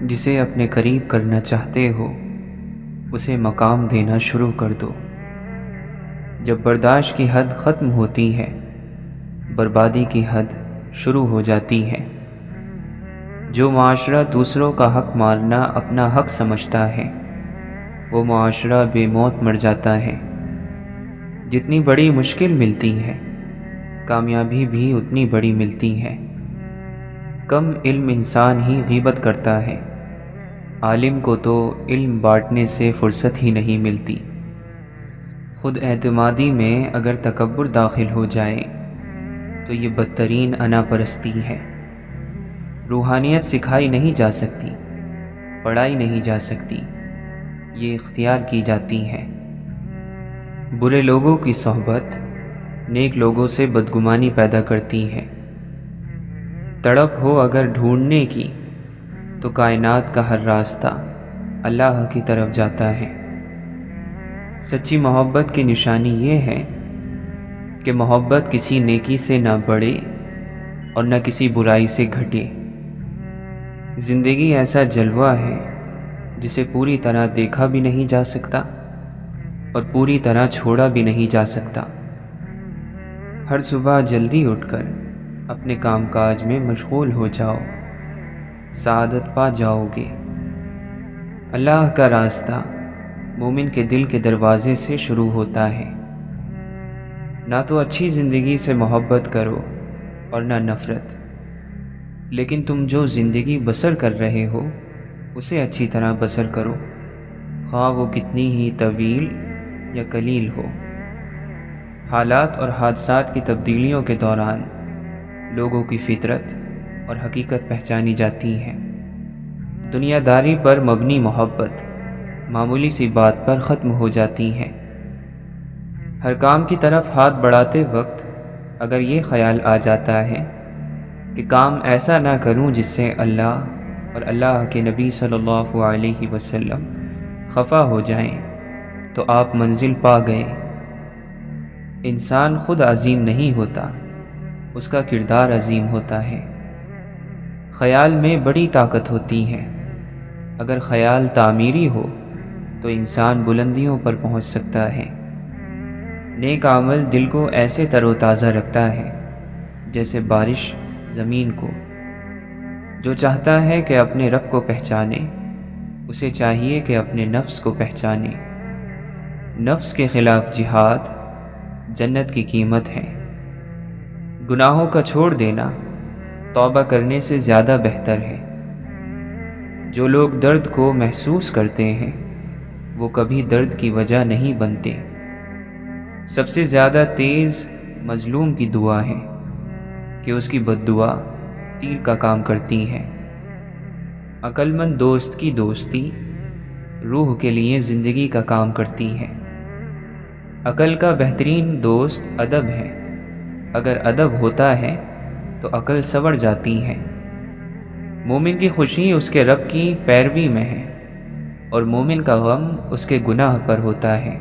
جسے اپنے قریب کرنا چاہتے ہو اسے مقام دینا شروع کر دو۔ جب برداشت کی حد ختم ہوتی ہے، بربادی کی حد شروع ہو جاتی ہے۔ جو معاشرہ دوسروں کا حق مارنا اپنا حق سمجھتا ہے، وہ معاشرہ بے موت مر جاتا ہے۔ جتنی بڑی مشکل ملتی ہے، کامیابی بھی اتنی بڑی ملتی ہے۔ کم علم انسان ہی غیبت کرتا ہے، عالم کو تو علم بانٹنے سے فرصت ہی نہیں ملتی۔ خود اعتمادی میں اگر تکبر داخل ہو جائے تو یہ بدترین انا پرستی ہے۔ روحانیت سکھائی نہیں جا سکتی، پڑھائی نہیں جا سکتی، یہ اختیار کی جاتی ہے۔ برے لوگوں کی صحبت نیک لوگوں سے بدگمانی پیدا کرتی ہے۔ تڑپ ہو اگر ڈھونڈنے کی تو کائنات کا ہر راستہ اللہ کی طرف جاتا ہے۔ سچی محبت کی نشانی یہ ہے کہ محبت کسی نیکی سے نہ بڑھے اور نہ کسی برائی سے گھٹے۔ زندگی ایسا جلوہ ہے جسے پوری طرح دیکھا بھی نہیں جا سکتا اور پوری طرح چھوڑا بھی نہیں جا سکتا۔ ہر صبح جلدی اٹھ کر اپنے کام کاج میں مشغول ہو جاؤ، سعادت پا جاؤ گے۔ اللہ کا راستہ مومن کے دل کے دروازے سے شروع ہوتا ہے۔ نہ تو اچھی زندگی سے محبت کرو اور نہ نفرت، لیکن تم جو زندگی بسر کر رہے ہو اسے اچھی طرح بسر کرو، خواہ وہ کتنی ہی طویل یا قلیل ہو۔ حالات اور حادثات کی تبدیلیوں کے دوران لوگوں کی فطرت اور حقیقت پہچانی جاتی ہے۔ دنیا داری پر مبنی محبت معمولی سی بات پر ختم ہو جاتی ہے۔ ہر کام کی طرف ہاتھ بڑھاتے وقت اگر یہ خیال آ جاتا ہے کہ کام ایسا نہ کروں جس سے اللہ اور اللہ کے نبی صلی اللہ علیہ وسلم خفا ہو جائیں، تو آپ منزل پا گئے۔ انسان خود عظیم نہیں ہوتا، اس کا کردار عظیم ہوتا ہے۔ خیال میں بڑی طاقت ہوتی ہے۔ اگر خیال تعمیری ہو تو انسان بلندیوں پر پہنچ سکتا ہے۔ نیک عمل دل کو ایسے تر و تازہ رکھتا ہے جیسے بارش زمین کو۔ جو چاہتا ہے کہ اپنے رب کو پہچانے، اسے چاہیے کہ اپنے نفس کو پہچانے۔ نفس کے خلاف جہاد جنت کی قیمت ہے۔ گناہوں کا چھوڑ دینا توبہ کرنے سے زیادہ بہتر ہے۔ جو لوگ درد کو محسوس کرتے ہیں وہ کبھی درد کی وجہ نہیں بنتے۔ سب سے زیادہ تیز مظلوم کی دعا ہے کہ اس کی بد دعا تیر کا کام کرتی ہے۔ عقل مند دوست کی دوستی روح کے لیے زندگی کا کام کرتی ہے۔ عقل کا بہترین دوست ادب ہے۔ اگر ادب ہوتا ہے تو عقل سنور جاتی ہے۔ مومن کی خوشی اس کے رب کی پیروی میں ہے اور مومن کا غم اس کے گناہ پر ہوتا ہے۔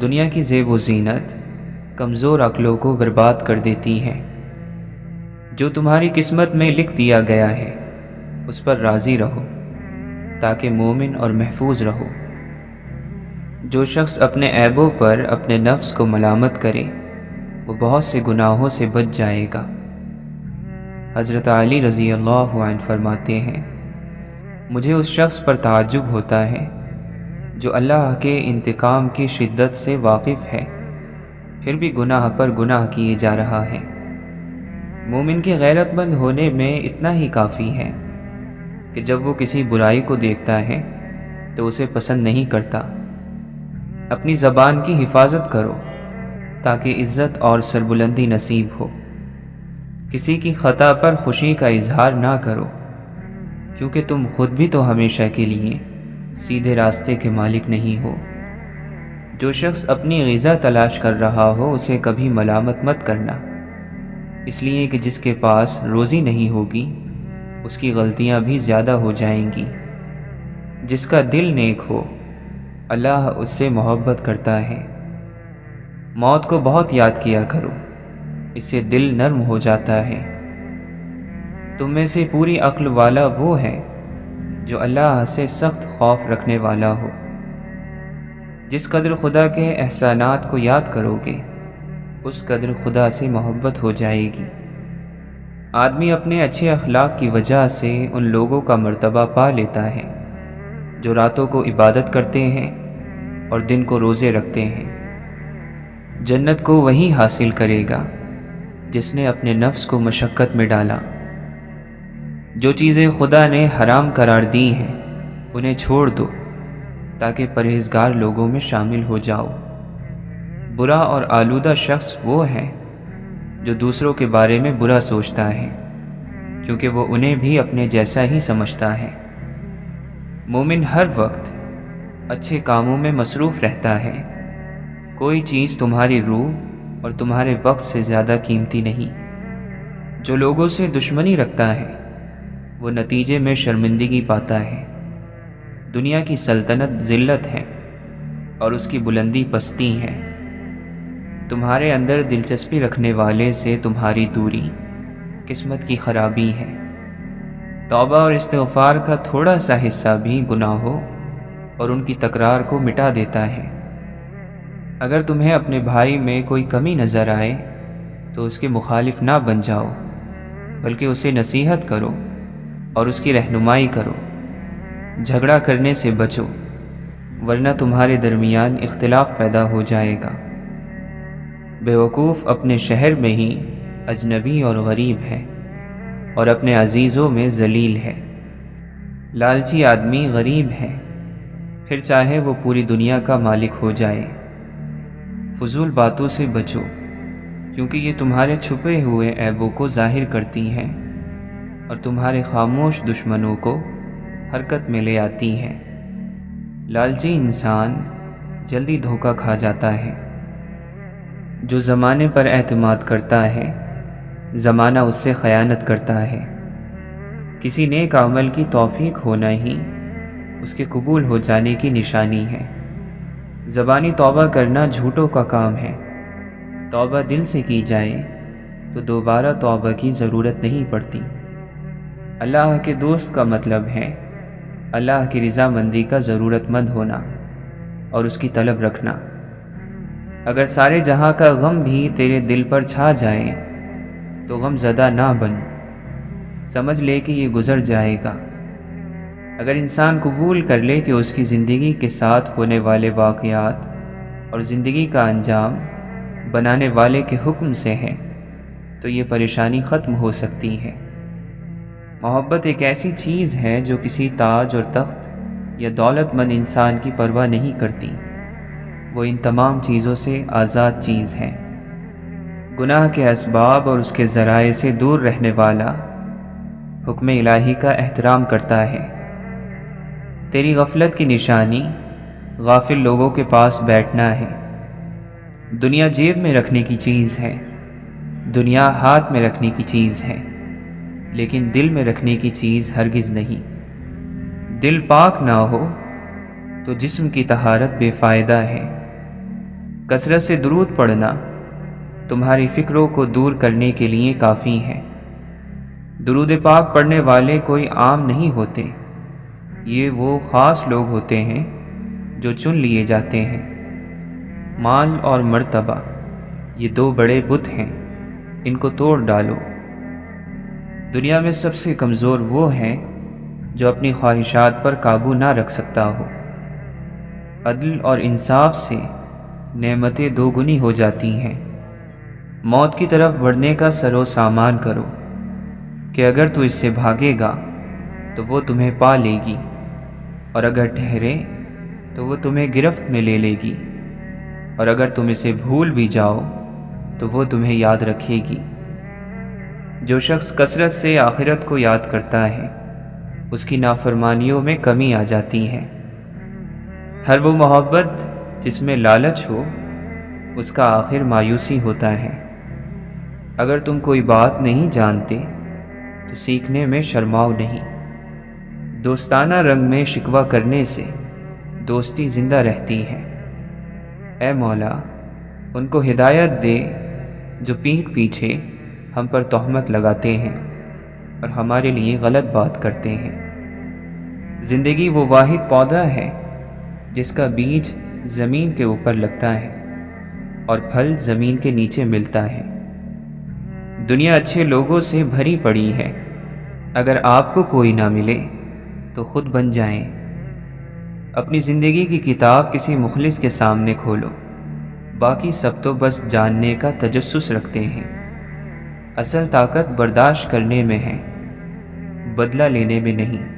دنیا کی زیب و زینت کمزور عقلوں کو برباد کر دیتی ہے۔ جو تمہاری قسمت میں لکھ دیا گیا ہے اس پر راضی رہو تاکہ مومن اور محفوظ رہو۔ جو شخص اپنے عیبوں پر اپنے نفس کو ملامت کرے وہ بہت سے گناہوں سے بچ جائے گا۔ حضرت علی رضی اللہ عنہ فرماتے ہیں، مجھے اس شخص پر تعجب ہوتا ہے جو اللہ کے انتقام کی شدت سے واقف ہے، پھر بھی گناہ پر گناہ کیے جا رہا ہے۔ مومن کے غیرت مند ہونے میں اتنا ہی کافی ہے کہ جب وہ کسی برائی کو دیکھتا ہے تو اسے پسند نہیں کرتا۔ اپنی زبان کی حفاظت کرو تاکہ عزت اور سربلندی نصیب ہو۔ کسی کی خطا پر خوشی کا اظہار نہ کرو، کیونکہ تم خود بھی تو ہمیشہ کے لیے سیدھے راستے کے مالک نہیں ہو۔ جو شخص اپنی غذا تلاش کر رہا ہو اسے کبھی ملامت مت کرنا، اس لیے کہ جس کے پاس روزی نہیں ہوگی اس کی غلطیاں بھی زیادہ ہو جائیں گی۔ جس کا دل نیک ہو اللہ اس سے محبت کرتا ہے۔ موت کو بہت یاد کیا کرو، اس سے دل نرم ہو جاتا ہے۔ تم میں سے پوری عقل والا وہ ہے جو اللہ سے سخت خوف رکھنے والا ہو۔ جس قدر خدا کے احسانات کو یاد کرو گے اس قدر خدا سے محبت ہو جائے گی۔ آدمی اپنے اچھے اخلاق کی وجہ سے ان لوگوں کا مرتبہ پا لیتا ہے جو راتوں کو عبادت کرتے ہیں اور دن کو روزے رکھتے ہیں۔ جنت کو وہی حاصل کرے گا جس نے اپنے نفس کو مشقت میں ڈالا۔ جو چیزیں خدا نے حرام قرار دی ہیں انہیں چھوڑ دو تاکہ پرہیزگار لوگوں میں شامل ہو جاؤ۔ برا اور آلودہ شخص وہ ہے جو دوسروں کے بارے میں برا سوچتا ہے کیونکہ وہ انہیں بھی اپنے جیسا ہی سمجھتا ہے۔ مومن ہر وقت اچھے کاموں میں مصروف رہتا ہے۔ کوئی چیز تمہاری روح اور تمہارے وقت سے زیادہ قیمتی نہیں۔ جو لوگوں سے دشمنی رکھتا ہے وہ نتیجے میں شرمندگی پاتا ہے۔ دنیا کی سلطنت ذلت ہے اور اس کی بلندی پستی ہے۔ تمہارے اندر دلچسپی رکھنے والے سے تمہاری دوری قسمت کی خرابی ہے۔ توبہ اور استغفار کا تھوڑا سا حصہ بھی گناہوں اور ان کی تکرار کو مٹا دیتا ہے۔ اگر تمہیں اپنے بھائی میں کوئی کمی نظر آئے تو اس کے مخالف نہ بن جاؤ بلکہ اسے نصیحت کرو اور اس کی رہنمائی کرو۔ جھگڑا کرنے سے بچو ورنہ تمہارے درمیان اختلاف پیدا ہو جائے گا۔ بیوقوف اپنے شہر میں ہی اجنبی اور غریب ہے اور اپنے عزیزوں میں ذلیل ہے۔ لالچی آدمی غریب ہے پھر چاہے وہ پوری دنیا کا مالک ہو جائے۔ فضول باتوں سے بچو کیونکہ یہ تمہارے چھپے ہوئے عیبوں کو ظاہر کرتی ہیں اور تمہارے خاموش دشمنوں کو حرکت میں لے آتی ہیں۔ لالچی انسان جلدی دھوکہ کھا جاتا ہے۔ جو زمانے پر اعتماد کرتا ہے زمانہ اس سے خیانت کرتا ہے۔ کسی نیک عمل کی توفیق ہونا ہی اس کے قبول ہو جانے کی نشانی ہے۔ زبانی توبہ کرنا جھوٹوں کا کام ہے۔ توبہ دل سے کی جائے تو دوبارہ توبہ کی ضرورت نہیں پڑتی۔ اللہ کے دوست کا مطلب ہے اللہ کی رضامندی کا ضرورت مند ہونا اور اس کی طلب رکھنا۔ اگر سارے جہاں کا غم بھی تیرے دل پر چھا جائے تو غم زدہ نہ بن، سمجھ لے کہ یہ گزر جائے گا۔ اگر انسان قبول کر لے کہ اس کی زندگی کے ساتھ ہونے والے واقعات اور زندگی کا انجام بنانے والے کے حکم سے ہے تو یہ پریشانی ختم ہو سکتی ہے۔ محبت ایک ایسی چیز ہے جو کسی تاج اور تخت یا دولت مند انسان کی پرواہ نہیں کرتی۔ وہ ان تمام چیزوں سے آزاد چیز ہے۔ گناہ کے اسباب اور اس کے ذرائع سے دور رہنے والا حکم الہی کا احترام کرتا ہے۔ تیری غفلت کی نشانی غافل لوگوں کے پاس بیٹھنا ہے۔ دنیا جیب میں رکھنے کی چیز ہے، دنیا ہاتھ میں رکھنے کی چیز ہے، لیکن دل میں رکھنے کی چیز ہرگز نہیں۔ دل پاک نہ ہو تو جسم کی طہارت بے فائدہ ہے۔ کثرت سے درود پڑھنا تمہاری فکروں کو دور کرنے کے لیے کافی ہے۔ درود پاک پڑھنے والے کوئی عام نہیں ہوتے، یہ وہ خاص لوگ ہوتے ہیں جو چن لیے جاتے ہیں۔ مال اور مرتبہ یہ دو بڑے بت ہیں، ان کو توڑ ڈالو۔ دنیا میں سب سے کمزور وہ ہے جو اپنی خواہشات پر قابو نہ رکھ سکتا ہو۔ عدل اور انصاف سے نعمتیں دو گنی ہو جاتی ہیں۔ موت کی طرف بڑھنے کا سر و سامان کرو کہ اگر تو اس سے بھاگے گا تو وہ تمہیں پا لے گی، اور اگر ٹھہرے تو وہ تمہیں گرفت میں لے لے گی، اور اگر تم اسے بھول بھی جاؤ تو وہ تمہیں یاد رکھے گی۔ جو شخص کثرت سے آخرت کو یاد کرتا ہے اس کی نافرمانیوں میں کمی آ جاتی ہے۔ ہر وہ محبت جس میں لالچ ہو اس کا آخر مایوسی ہوتا ہے۔ اگر تم کوئی بات نہیں جانتے تو سیکھنے میں شرماؤ نہیں۔ دوستانہ رنگ میں شکوہ کرنے سے دوستی زندہ رہتی ہے۔ اے مولا ان کو ہدایت دے جو پیٹھ پیچھے ہم پر تہمت لگاتے ہیں اور ہمارے لیے غلط بات کرتے ہیں۔ زندگی وہ واحد پودا ہے جس کا بیج زمین کے اوپر لگتا ہے اور پھل زمین کے نیچے ملتا ہے۔ دنیا اچھے لوگوں سے بھری پڑی ہے۔ اگر آپ کو کوئی نہ ملے تو خود بن جائیں۔ اپنی زندگی کی کتاب کسی مخلص کے سامنے کھولو، باقی سب تو بس جاننے کا تجسس رکھتے ہیں۔ اصل طاقت برداشت کرنے میں ہے، بدلہ لینے میں نہیں۔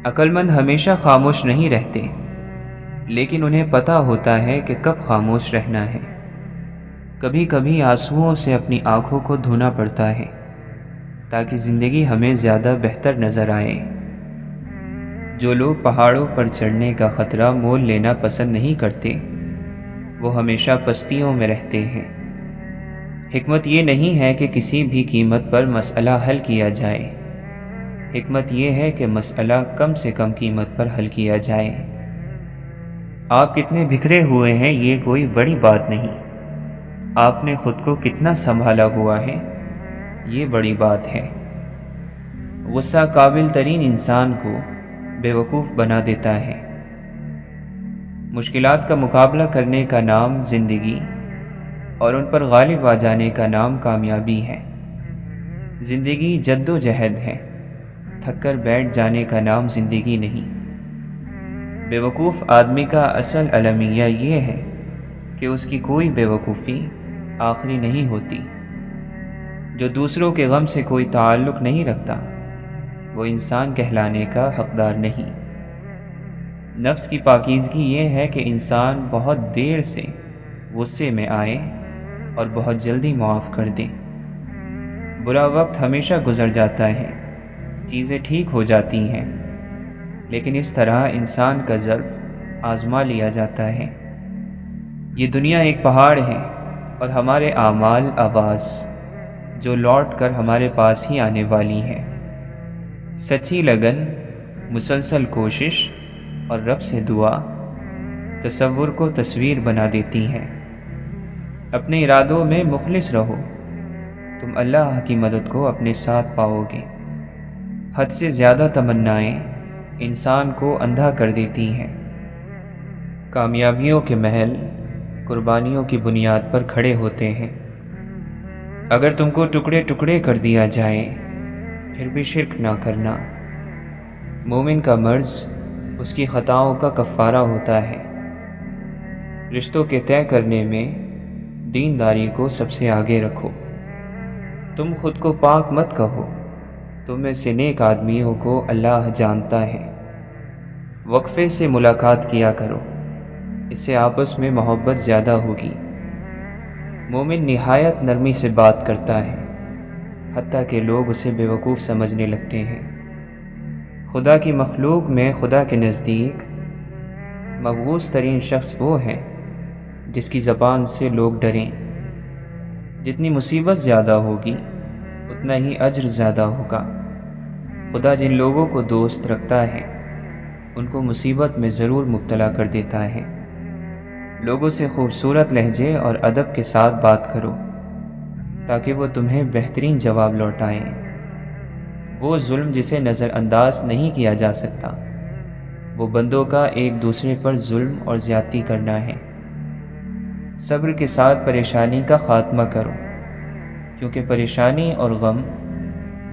عقل مند ہمیشہ خاموش نہیں رہتے، لیکن انہیں پتہ ہوتا ہے کہ کب خاموش رہنا ہے۔ کبھی کبھی آنسوؤں سے اپنی آنکھوں کو دھونا پڑتا ہے تاکہ زندگی ہمیں زیادہ بہتر نظر آئے۔ جو لوگ پہاڑوں پر چڑھنے کا خطرہ مول لینا پسند نہیں کرتے، وہ ہمیشہ پستیوں میں رہتے ہیں۔ حکمت یہ نہیں ہے کہ کسی بھی قیمت پر مسئلہ حل کیا جائے، حکمت یہ ہے کہ مسئلہ کم سے کم قیمت پر حل کیا جائے۔ آپ کتنے بکھرے ہوئے ہیں یہ کوئی بڑی بات نہیں، آپ نے خود کو کتنا سنبھالا ہوا ہے یہ بڑی بات ہے۔ غصہ قابل ترین انسان کو بیوقوف بنا دیتا ہے۔ مشکلات کا مقابلہ کرنے کا نام زندگی اور ان پر غالب آ جانے کا نام کامیابی ہے۔ زندگی جد و جہد ہے، تھک کر بیٹھ جانے کا نام زندگی نہیں۔ بیوقوف آدمی کا اصل المیہ یہ ہے کہ اس کی کوئی بیوقوفی آخری نہیں ہوتی۔ جو دوسروں کے غم سے کوئی تعلق نہیں رکھتا وہ انسان کہلانے کا حقدار نہیں۔ نفس کی پاکیزگی یہ ہے کہ انسان بہت دیر سے غصے میں آئے اور بہت جلدی معاف کر دے۔ برا وقت ہمیشہ گزر جاتا ہے، چیزیں ٹھیک ہو جاتی ہیں، لیکن اس طرح انسان کا ظرف آزما لیا جاتا ہے۔ یہ دنیا ایک پہاڑ ہے اور ہمارے اعمال آواز جو لوٹ کر ہمارے پاس ہی آنے والی ہے۔ سچی لگن، مسلسل کوشش اور رب سے دعا تصور کو تصویر بنا دیتی ہے۔ اپنے ارادوں میں مخلص رہو، تم اللہ کی مدد کو اپنے ساتھ پاؤ گے۔ حد سے زیادہ تمنائیں انسان کو اندھا کر دیتی ہیں۔ کامیابیوں کے محل قربانیوں کی بنیاد پر کھڑے ہوتے ہیں۔ اگر تم کو ٹکڑے ٹکڑے کر دیا جائے پھر بھی شرک نہ کرنا۔ مومن کا مرض اس کی خطاؤں کا کفارہ ہوتا ہے۔ رشتوں کے طے کرنے میں دینداری کو سب سے آگے رکھو۔ تم خود کو پاک مت کہو، تم میں سے نیک آدمیوں کو اللہ جانتا ہے۔ وقفے سے ملاقات کیا کرو، اس سے آپس میں محبت زیادہ ہوگی۔ مومن نہایت نرمی سے بات کرتا ہے، حتیٰ کہ لوگ اسے بیوقوف سمجھنے لگتے ہیں۔ خدا کی مخلوق میں خدا کے نزدیک مبغوض ترین شخص وہ ہے جس کی زبان سے لوگ ڈریں۔ جتنی مصیبت زیادہ ہوگی اتنا ہی اجر زیادہ ہوگا۔ خدا جن لوگوں کو دوست رکھتا ہے ان کو مصیبت میں ضرور مبتلا کر دیتا ہے۔ لوگوں سے خوبصورت لہجے اور ادب کے ساتھ بات کرو تاکہ وہ تمہیں بہترین جواب لوٹائیں۔ وہ ظلم جسے نظر انداز نہیں کیا جا سکتا، وہ بندوں کا ایک دوسرے پر ظلم اور زیادتی کرنا ہے۔ صبر کے ساتھ پریشانی کا خاتمہ کرو، کیونکہ پریشانی اور غم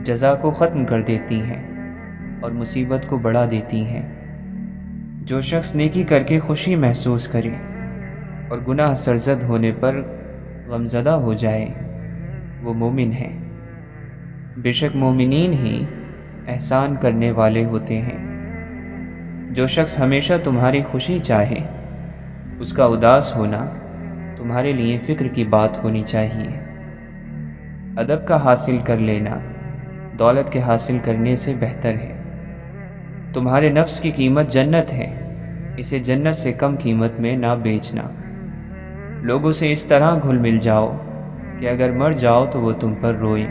جزا کو ختم کر دیتی ہیں اور مصیبت کو بڑھا دیتی ہیں۔ جو شخص نیکی کر کے خوشی محسوس کرے اور گناہ سرزد ہونے پر غمزدہ ہو جائے وہ مومن ہے۔ بے شک مومنین ہی احسان کرنے والے ہوتے ہیں۔ جو شخص ہمیشہ تمہاری خوشی چاہے اس کا اداس ہونا تمہارے لیے فکر کی بات ہونی چاہیے۔ ادب کا حاصل کر لینا دولت کے حاصل کرنے سے بہتر ہے۔ تمہارے نفس کی قیمت جنت ہے، اسے جنت سے کم قیمت میں نہ بیچنا۔ لوگوں سے اس طرح گھل مل جاؤ کہ اگر مر جاؤ تو وہ تم پر روئیں،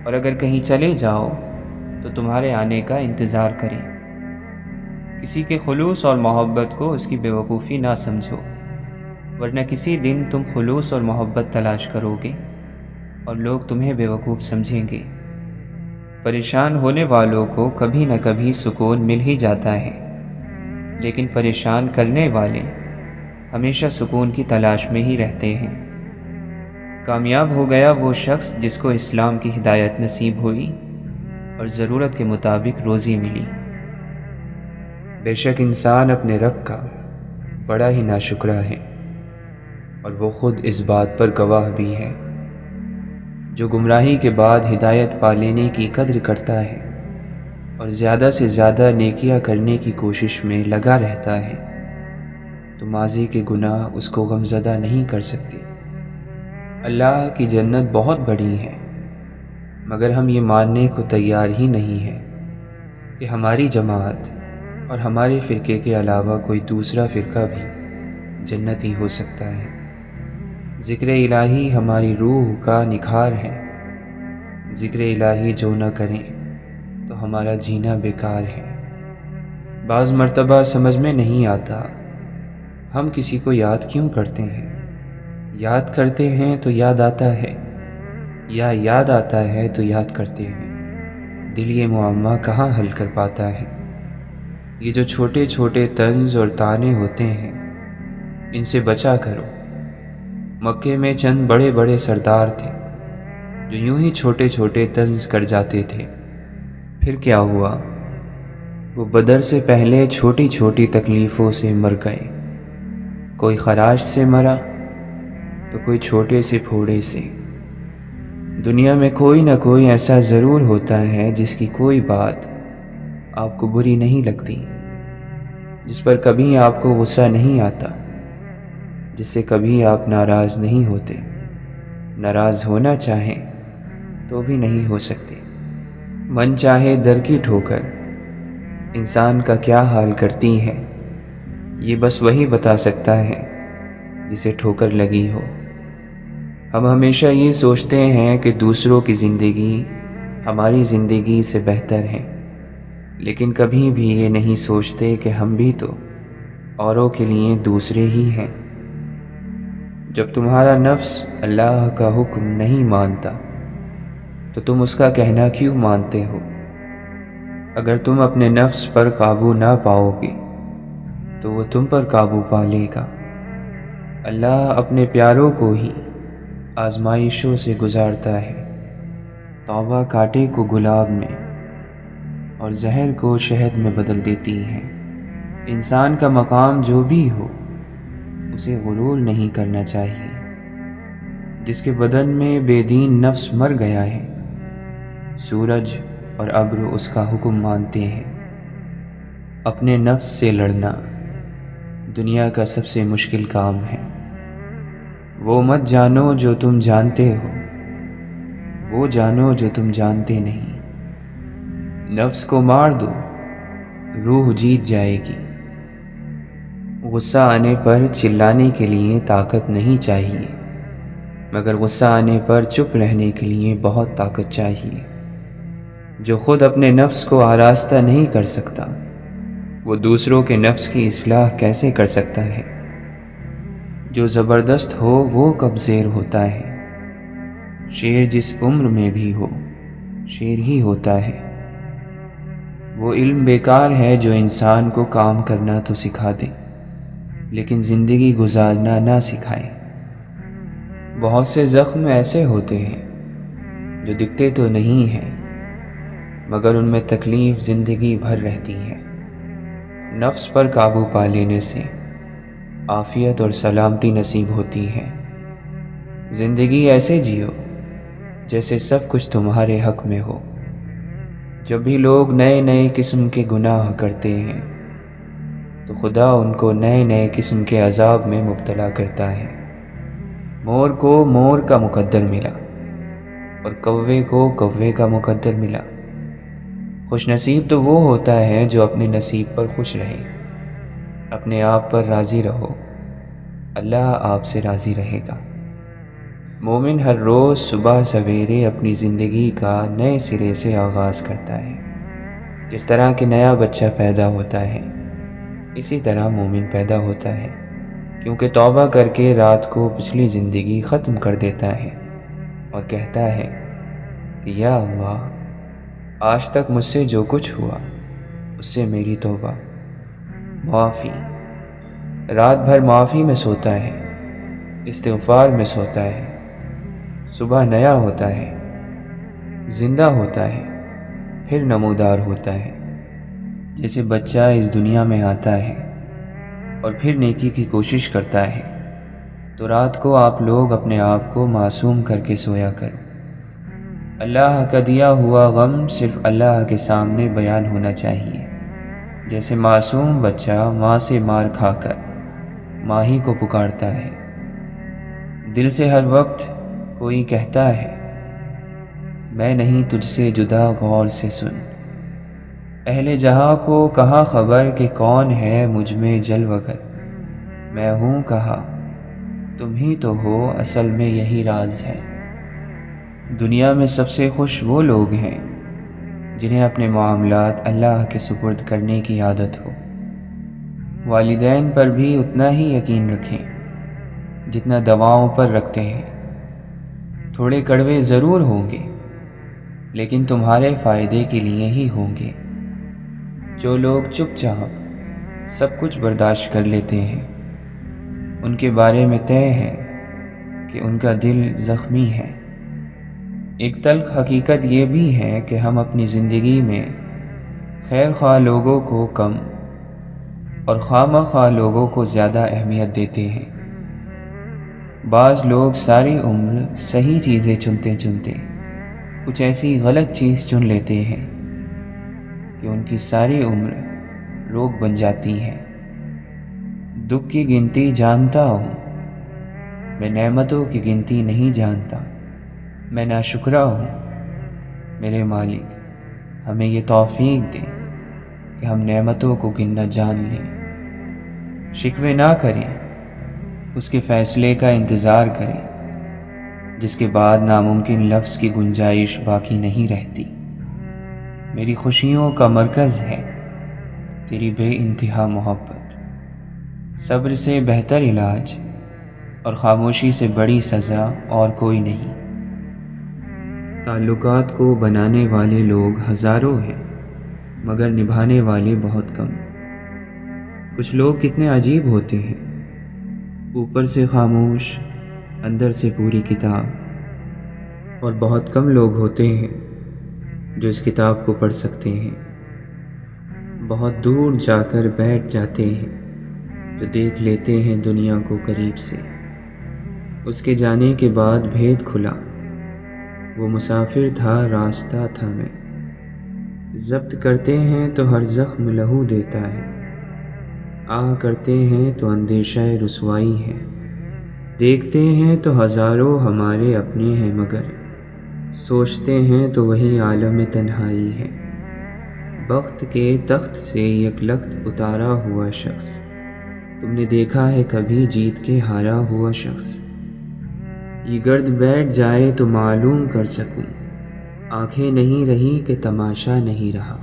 اور اگر کہیں چلے جاؤ تو تمہارے آنے کا انتظار کریں۔ کسی کے خلوص اور محبت کو اس کی بیوقوفی نہ سمجھو، ورنہ کسی دن تم خلوص اور محبت تلاش کرو گے اور لوگ تمہیں بیوقوف سمجھیں گے۔ پریشان ہونے والوں کو کبھی نہ کبھی سکون مل ہی جاتا ہے، لیکن پریشان کرنے والے ہمیشہ سکون کی تلاش میں ہی رہتے ہیں۔ کامیاب ہو گیا وہ شخص جس کو اسلام کی ہدایت نصیب ہوئی اور ضرورت کے مطابق روزی ملی۔ بے شک انسان اپنے رب کا بڑا ہی ناشکرا ہے، اور وہ خود اس بات پر گواہ بھی ہے۔ جو گمراہی کے بعد ہدایت پا لینے کی قدر کرتا ہے اور زیادہ سے زیادہ نیکیاں کرنے کی کوشش میں لگا رہتا ہے، تو ماضی کے گناہ اس کو غمزدہ نہیں کر سکتے۔ اللہ کی جنت بہت بڑی ہے، مگر ہم یہ ماننے کو تیار ہی نہیں ہیں کہ ہماری جماعت اور ہمارے فرقے کے علاوہ کوئی دوسرا فرقہ بھی جنتی ہو سکتا ہے۔ ذکر الہی ہماری روح کا نکھار ہے۔ ذکر الہی جو نہ کریں تو ہمارا جینا بیکار ہے۔ بعض مرتبہ سمجھ میں نہیں آتا ہم کسی کو یاد کیوں کرتے ہیں۔ یاد کرتے ہیں تو یاد آتا ہے، یا یاد آتا ہے تو یاد کرتے ہیں۔ دل یہ معمہ کہاں حل کر پاتا ہے۔ یہ جو چھوٹے چھوٹے طنز اور طعنے ہوتے ہیں، ان سے بچا کرو۔ مکے میں چند بڑے بڑے سردار تھے جو یوں ہی چھوٹے چھوٹے طنز کر جاتے تھے۔ پھر کیا ہوا؟ وہ بدر سے پہلے چھوٹی چھوٹی تکلیفوں سے مر گئے۔ کوئی خراش سے مرا تو کوئی چھوٹے سے پھوڑے سے۔ دنیا میں کوئی نہ کوئی ایسا ضرور ہوتا ہے جس کی کوئی بات آپ کو بری نہیں لگتی، جس پر کبھی آپ کو غصہ نہیں آتا، جس سے کبھی آپ ناراض نہیں ہوتے۔ ناراض ہونا چاہیں تو بھی نہیں ہو سکتے۔ من چاہے در کی ٹھوکر انسان کا کیا حال کرتی ہے، یہ بس وہی بتا سکتا ہے جسے ٹھوکر لگی ہو۔ ہم ہمیشہ یہ سوچتے ہیں کہ دوسروں کی زندگی ہماری زندگی سے بہتر ہے، لیکن کبھی بھی یہ نہیں سوچتے کہ ہم بھی تو اوروں کے لیے دوسرے ہی ہیں۔ جب تمہارا نفس اللہ کا حکم نہیں مانتا تو تم اس کا کہنا کیوں مانتے ہو؟ اگر تم اپنے نفس پر قابو نہ پاؤ گے تو وہ تم پر قابو پا لے گا۔ اللہ اپنے پیاروں کو ہی آزمائشوں سے گزارتا ہے۔ توبہ کانٹے کو گلاب میں اور زہر کو شہد میں بدل دیتی ہے۔ انسان کا مقام جو بھی ہو، اسے غرور نہیں کرنا چاہیے۔ جس کے بدن میں بے دین نفس مر گیا ہے، سورج اور ابر اس کا حکم مانتے ہیں۔ اپنے نفس سے لڑنا دنیا کا سب سے مشکل کام ہے۔ وہ مت جانو جو تم جانتے ہو، وہ جانو جو تم جانتے نہیں۔ نفس کو مار دو، روح جیت جائے گی۔ غصہ آنے پر چلانے کے لیے طاقت نہیں چاہیے، مگر غصہ آنے پر چپ رہنے کے لیے بہت طاقت چاہیے۔ جو خود اپنے نفس کو آراستہ نہیں کر سکتا، وہ دوسروں کے نفس کی اصلاح کیسے کر سکتا ہے؟ جو زبردست ہو وہ کب زیر ہوتا ہے؟ شیر جس عمر میں بھی ہو، شیر ہی ہوتا ہے۔ وہ علم بیکار ہے جو انسان کو کام کرنا تو سکھا دے، لیکن زندگی گزارنا نہ سکھائے۔ بہت سے زخم ایسے ہوتے ہیں جو دکھتے تو نہیں ہیں، مگر ان میں تکلیف زندگی بھر رہتی ہے۔ نفس پر قابو پا لینے سے عافیت اور سلامتی نصیب ہوتی ہے۔ زندگی ایسے جیو جیسے سب کچھ تمہارے حق میں ہو۔ جب بھی لوگ نئے نئے قسم کے گناہ کرتے ہیں تو خدا ان کو نئے نئے قسم کے عذاب میں مبتلا کرتا ہے۔ مور کو مور کا مقدر ملا اور کوے کو کوے کا مقدر ملا۔ خوش نصیب تو وہ ہوتا ہے جو اپنے نصیب پر خوش رہے۔ اپنے آپ پر راضی رہو، اللہ آپ سے راضی رہے گا۔ مومن ہر روز صبح سویرے اپنی زندگی کا نئے سرے سے آغاز کرتا ہے۔ جس طرح کہ نیا بچہ پیدا ہوتا ہے، اسی طرح مومن پیدا ہوتا ہے، کیونکہ توبہ کر کے رات کو پچھلی زندگی ختم کر دیتا ہے اور کہتا ہے کہ یا اللہ، آج تک مجھ سے جو کچھ ہوا اس سے میری توبہ۔ معافی، رات بھر معافی میں سوتا ہے، استغفار میں سوتا ہے، صبح نیا ہوتا ہے، زندہ ہوتا ہے، پھر نمودار ہوتا ہے۔ جیسے بچہ اس دنیا میں آتا ہے اور پھر نیکی کی کوشش کرتا ہے، تو رات کو آپ لوگ اپنے آپ کو معصوم کر کے سویا کرو۔ اللہ کا دیا ہوا غم صرف اللہ کے سامنے بیان ہونا چاہیے، جیسے معصوم بچہ ماں سے مار کھا کر ماہی کو پکارتا ہے۔ دل سے ہر وقت کوئی کہتا ہے میں نہیں تجھ سے جدا، غور سے سن۔ اہل جہاں کو کہاں خبر کہ کون ہے مجھ میں جلوہ گر، میں ہوں کہاں تم ہی تو ہو، اصل میں یہی راز ہے۔ دنیا میں سب سے خوش وہ لوگ ہیں جنہیں اپنے معاملات اللہ کے سپرد کرنے کی عادت ہو۔ والدین پر بھی اتنا ہی یقین رکھیں جتنا دواؤں پر رکھتے ہیں۔ تھوڑے کڑوے ضرور ہوں گے لیکن تمہارے فائدے کے لیے ہی ہوں گے۔ جو لوگ چپ چاپ سب کچھ برداشت کر لیتے ہیں ان کے بارے میں طے ہے کہ ان کا دل زخمی ہے۔ ایک تلخ حقیقت یہ بھی ہے کہ ہم اپنی زندگی میں خیر خواہ لوگوں کو کم اور خواہ خواہ لوگوں کو زیادہ اہمیت دیتے ہیں۔ بعض لوگ ساری عمر صحیح چیزیں چنتے چنتے کچھ ایسی غلط چیز چن لیتے ہیں کہ ان کی ساری عمر روگ بن جاتی ہے۔ دکھ کی گنتی جانتا ہوں، میں نعمتوں کی گنتی نہیں جانتا۔ میں ناشکرا ہوں، میرے مالک ہمیں یہ توفیق دے کہ ہم نعمتوں کو گننا جان لیں۔ شکوے نہ کریں، اس کے فیصلے کا انتظار کریں جس کے بعد ناممکن لفظ کی گنجائش باقی نہیں رہتی۔ میری خوشیوں کا مرکز ہے تیری بے انتہا محبت۔ صبر سے بہتر علاج اور خاموشی سے بڑی سزا اور کوئی نہیں۔ تعلقات کو بنانے والے لوگ ہزاروں ہیں مگر نبھانے والے بہت کم۔ کچھ لوگ کتنے عجیب ہوتے ہیں، اوپر سے خاموش اندر سے پوری کتاب، اور بہت کم لوگ ہوتے ہیں جو اس کتاب کو پڑھ سکتے ہیں۔ بہت دور جا کر بیٹھ جاتے ہیں جو دیکھ لیتے ہیں دنیا کو قریب سے۔ اس کے جانے کے بعد بھید کھلا، وہ مسافر تھا راستہ تھا میں۔ ضبط کرتے ہیں تو ہر زخم لہو دیتا ہے، آہ کرتے ہیں تو اندیشہ رسوائی ہے۔ دیکھتے ہیں تو ہزاروں ہمارے اپنے ہیں مگر سوچتے ہیں تو وہی عالم تنہائی ہے۔ بخت کے تخت سے یک لخت اتارا ہوا شخص، تم نے دیکھا ہے کبھی جیت کے ہارا ہوا شخص؟ یہ گرد بیٹھ جائے تو معلوم کر سکوں، آنکھیں نہیں رہی کہ تماشا نہیں رہا۔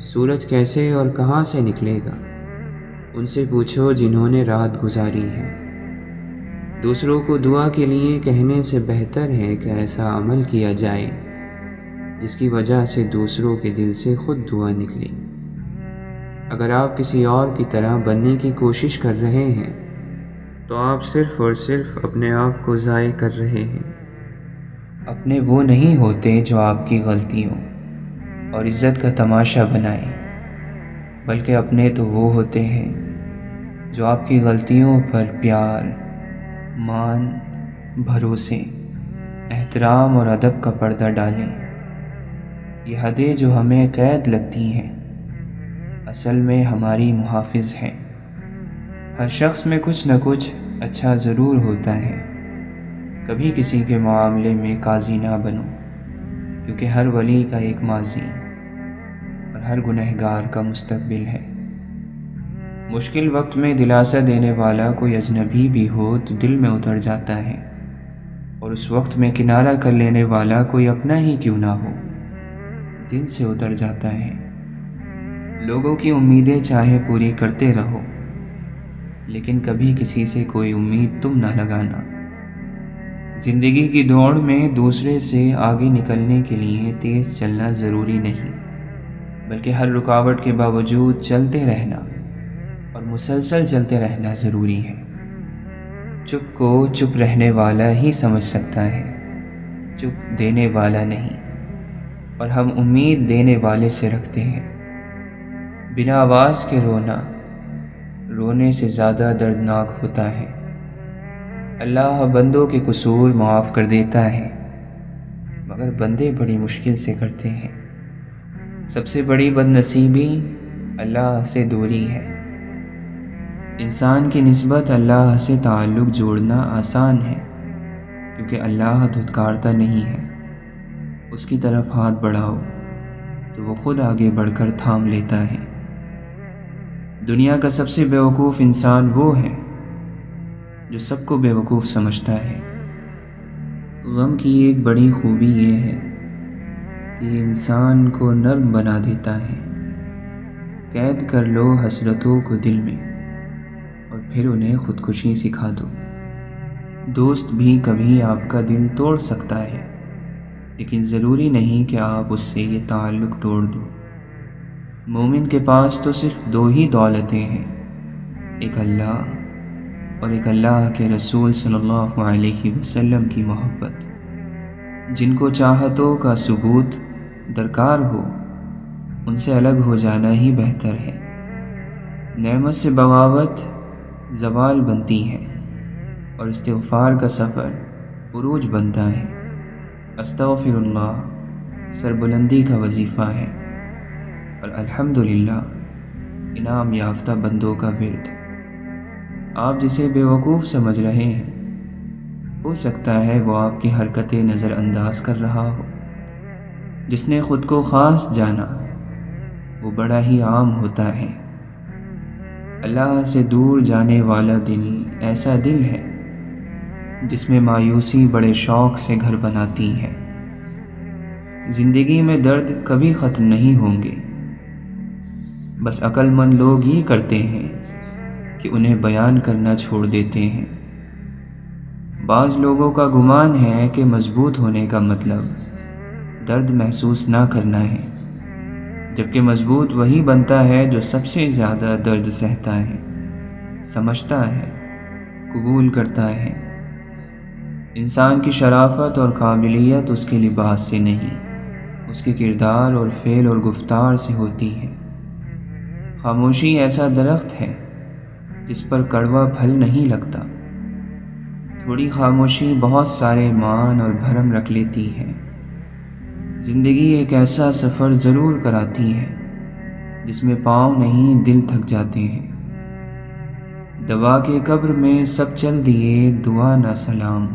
سورج کیسے اور کہاں سے نکلے گا ان سے پوچھو جنہوں نے رات گزاری ہے۔ دوسروں کو دعا کے لیے کہنے سے بہتر ہے کہ ایسا عمل کیا جائے جس کی وجہ سے دوسروں کے دل سے خود دعا نکلے۔ اگر آپ کسی اور کی طرح بننے کی کوشش کر رہے ہیں تو آپ صرف اور صرف اپنے آپ کو ضائع کر رہے ہیں۔ اپنے وہ نہیں ہوتے جو آپ کی غلطیوں اور عزت کا تماشا بنائیں، بلکہ اپنے تو وہ ہوتے ہیں جو آپ کی غلطیوں پر پیار، مان، بھروسے، احترام اور ادب کا پردہ ڈالیں۔ یہ حدیں جو ہمیں قید لگتی ہیں اصل میں ہماری محافظ ہیں۔ ہر شخص میں کچھ نہ کچھ اچھا ضرور ہوتا ہے۔ کبھی کسی کے معاملے میں قاضی نہ بنو، کیونکہ ہر ولی کا ایک ماضی اور ہر گنہگار کا مستقبل ہے۔ مشکل وقت میں دلاسا دینے والا کوئی اجنبی بھی ہو تو دل میں اتر جاتا ہے، اور اس وقت میں کنارہ کر لینے والا کوئی اپنا ہی کیوں نہ ہو دل سے اتر جاتا ہے۔ لوگوں کی امیدیں چاہے پوری کرتے رہو لیکن کبھی کسی سے کوئی امید تم نہ لگانا۔ زندگی کی دوڑ میں دوسرے سے آگے نکلنے کے لیے تیز چلنا ضروری نہیں، بلکہ ہر رکاوٹ کے باوجود چلتے رہنا اور مسلسل چلتے رہنا ضروری ہے۔ چپ کو چپ رہنے والا ہی سمجھ سکتا ہے، چپ دینے والا نہیں، اور ہم امید دینے والے سے رکھتے ہیں۔ بنا آواز کے رونا رونے سے زیادہ دردناک ہوتا ہے۔ اللہ بندوں کے قصور معاف کر دیتا ہے، مگر بندے بڑی مشکل سے کرتے ہیں۔ سب سے بڑی بد نصیبی اللہ سے دوری ہے۔ انسان کی نسبت اللہ سے تعلق جوڑنا آسان ہے، کیونکہ اللہ دھتکارتا نہیں ہے۔ اس کی طرف ہاتھ بڑھاؤ تو وہ خود آگے بڑھ کر تھام لیتا ہے۔ دنیا کا سب سے بیوقوف انسان وہ ہے جو سب کو بیوقوف سمجھتا ہے۔ غم کی ایک بڑی خوبی یہ ہے کہ یہ انسان کو نرم بنا دیتا ہے۔ قید کر لو حسرتوں کو دل میں اور پھر انہیں خودکشی سکھا دو۔ دوست بھی کبھی آپ کا دل توڑ سکتا ہے، لیکن ضروری نہیں کہ آپ اس سے یہ تعلق توڑ دو۔ مومن کے پاس تو صرف دو ہی دولتیں ہیں، ایک اللہ اور ایک اللہ کے رسول صلی اللہ علیہ وسلم کی محبت۔ جن کو چاہتوں کا ثبوت درکار ہو، ان سے الگ ہو جانا ہی بہتر ہے۔ نعمت سے بغاوت زوال بنتی ہے، اور استغفار کا سفر عروج بنتا ہے۔ استغفر اللہ سربلندی کا وظیفہ ہے، اور الحمدللہ انعام یافتہ بندوں کا ورد۔ آپ جسے بیوقوف سمجھ رہے ہیں، ہو سکتا ہے وہ آپ کی حرکتیں نظر انداز کر رہا ہو۔ جس نے خود کو خاص جانا وہ بڑا ہی عام ہوتا ہے۔ اللہ سے دور جانے والا دل ایسا دل ہے جس میں مایوسی بڑے شوق سے گھر بناتی ہے۔ زندگی میں درد کبھی ختم نہیں ہوں گے، بس عقل مند لوگ یہ کرتے ہیں کہ انہیں بیان کرنا چھوڑ دیتے ہیں۔ بعض لوگوں کا گمان ہے کہ مضبوط ہونے کا مطلب درد محسوس نہ کرنا ہے، جبکہ مضبوط وہی بنتا ہے جو سب سے زیادہ درد سہتا ہے، سمجھتا ہے، قبول کرتا ہے۔ انسان کی شرافت اور قابلیت اس کے لباس سے نہیں، اس کے کردار اور فعل اور گفتار سے ہوتی ہے۔ خاموشی ایسا درخت ہے جس پر کڑوا پھل نہیں لگتا۔ تھوڑی خاموشی بہت سارے مان اور بھرم رکھ لیتی ہے۔ زندگی ایک ایسا سفر ضرور کراتی ہے جس میں پاؤں نہیں دل تھک جاتے ہیں۔ دوا کے قبر میں سب چل دیے دعا نہ سلام،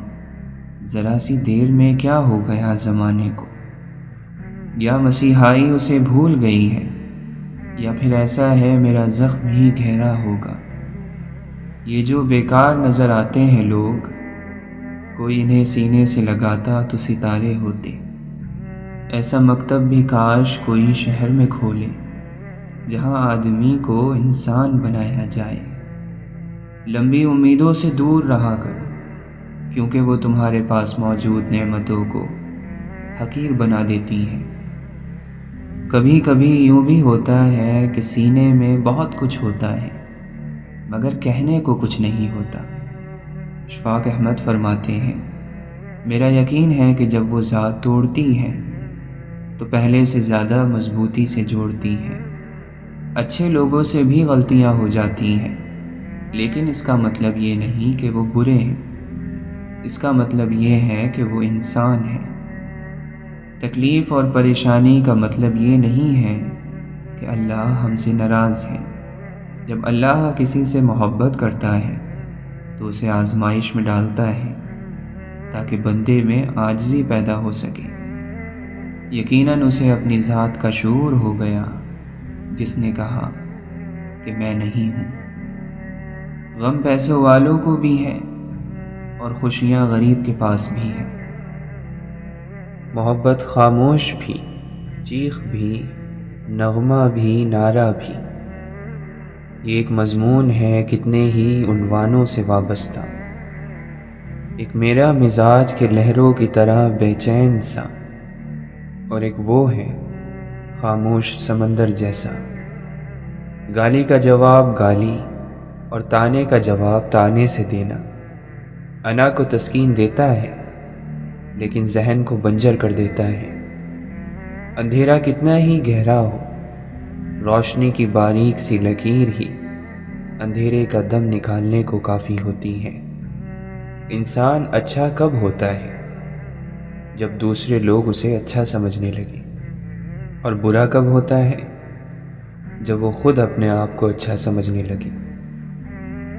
ذرا سی دیر میں کیا ہو گیا زمانے کو۔ یا مسیحائی اسے بھول گئی ہے، یا پھر ایسا ہے میرا زخم ہی گہرا ہوگا۔ یہ جو بیکار نظر آتے ہیں لوگ، کوئی انہیں سینے سے لگاتا تو ستارے ہوتے۔ ایسا مکتب بھی کاش کوئی شہر میں کھولے جہاں آدمی کو انسان بنایا جائے۔ لمبی امیدوں سے دور رہا کرو، کیونکہ وہ تمہارے پاس موجود نعمتوں کو حقیر بنا دیتی ہیں۔ کبھی کبھی یوں بھی ہوتا ہے کہ سینے میں بہت کچھ ہوتا ہے مگر کہنے کو کچھ نہیں ہوتا۔ اشفاق احمد فرماتے ہیں، میرا یقین ہے کہ جب وہ ذات توڑتی ہے تو پہلے سے زیادہ مضبوطی سے جوڑتی ہے۔ اچھے لوگوں سے بھی غلطیاں ہو جاتی ہیں، لیکن اس کا مطلب یہ نہیں کہ وہ برے ہیں، اس کا مطلب یہ ہے کہ وہ انسان ہیں۔ تکلیف اور پریشانی کا مطلب یہ نہیں ہے کہ اللہ ہم سے ناراض ہے۔ جب اللہ کسی سے محبت کرتا ہے تو اسے آزمائش میں ڈالتا ہے تاکہ بندے میں عاجزی پیدا ہو سکے۔ یقیناً اسے اپنی ذات کا شعور ہو گیا جس نے کہا کہ میں نہیں ہوں۔ غم پیسوں والوں کو بھی ہے اور خوشیاں غریب کے پاس بھی ہیں۔ محبت خاموش بھی، چیخ بھی، نغمہ بھی، نعرہ بھی، یہ ایک مضمون ہے کتنے ہی عنوانوں سے وابستہ۔ ایک میرا مزاج کے لہروں کی طرح بے چین سا، اور ایک وہ ہے خاموش سمندر جیسا۔ گالی کا جواب گالی اور تانے کا جواب تانے سے دینا انا کو تسکین دیتا ہے، لیکن ذہن کو بنجر کر دیتا ہے۔ اندھیرا کتنا ہی گہرا ہو، روشنی کی باریک سی لکیر ہی اندھیرے کا دم نکالنے کو کافی ہوتی ہے۔ انسان اچھا کب ہوتا ہے؟ جب دوسرے لوگ اسے اچھا سمجھنے لگے۔ اور برا کب ہوتا ہے؟ جب وہ خود اپنے آپ کو اچھا سمجھنے لگے۔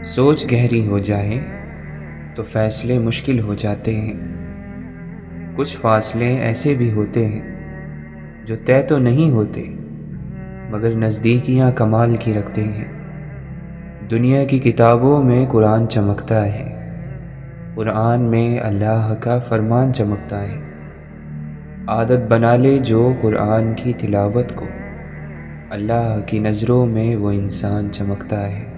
سوچ گہری ہو جائے تو فیصلے مشکل ہو جاتے ہیں۔ کچھ فاصلے ایسے بھی ہوتے ہیں جو طے تو نہیں ہوتے، مگر نزدیکیاں کمال کی رکھتے ہیں۔ دنیا کی کتابوں میں قرآن چمکتا ہے، قرآن میں اللہ کا فرمان چمکتا ہے۔ عادت بنا لے جو قرآن کی تلاوت کو، اللہ کی نظروں میں وہ انسان چمکتا ہے۔